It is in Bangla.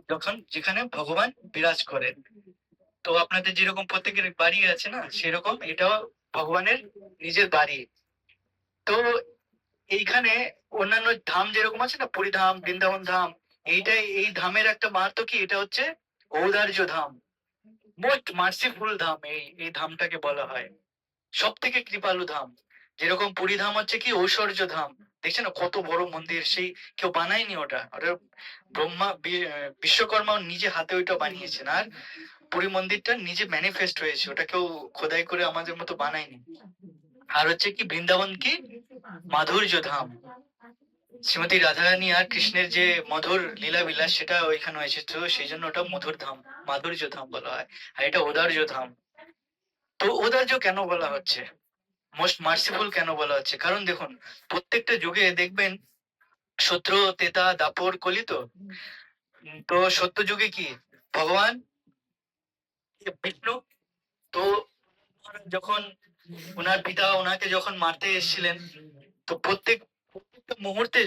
যখন যেখানে ভগবান বিরাজ করেন। তো আপনাদের যেরকম প্রত্যেকের বাড়ি আছে না, সেরকম এটাও ভগবানের নিজের বাড়ি। তো এইখানে অন্যান্য ধাম যেরকম আছে না, পুরী ধাম, বৃন্দাবন ধাম, এইটাই এই ধামের একটা মাহাত্ম্য কি, এটা হচ্ছে ঔদার্য ধাম, মোস্ট মার্সিফুল ধাম। এই ধামটাকে বলা হয় সব থেকে কৃপালু ধাম। যেরকম পুরী ধাম হচ্ছে কি ঐশ্বর্য ধাম, দেখছেন না কত বড় মন্দির, সেই কেউ বানায়নি ওটা, ওটা বিশ্বকর্মা নিজে হাতে ওইটা বানিয়েছেন। আর পুরী মন্দিরটা নিজে ম্যানিফেস্ট হয়েছে, ওটা কেউ খোদাই করে আমাদের মতো বানায়নি। আর হচ্ছে কি বৃন্দাবন কি মাধুর্য ধাম, শ্রীমতী রাধারানী আর কৃষ্ণের যে মধুর লীলা বিলাস সেটা ওইখানে হয়েছে, তো সেই জন্য ওটা মধুর ধাম, মাধুর্য ধাম বলা হয়। আর এটা ঔদার্য ধাম। তো ঔদার্য কেন বলা হচ্ছে, মোস্ট মার্সিফুল কেন বলা হচ্ছে? কারণ দেখুন, প্রত্যেকটা যুগে দেখবেন সত্য, ত্রেতা, দাপর, কলি। তো তো সত্য যুগে কি ভগবান বিষ্ণু, তো যখন ওনার পিতা ওনাকে যখন মারতে এসেছিলেন, তো প্রত্যেকটা মুহূর্তে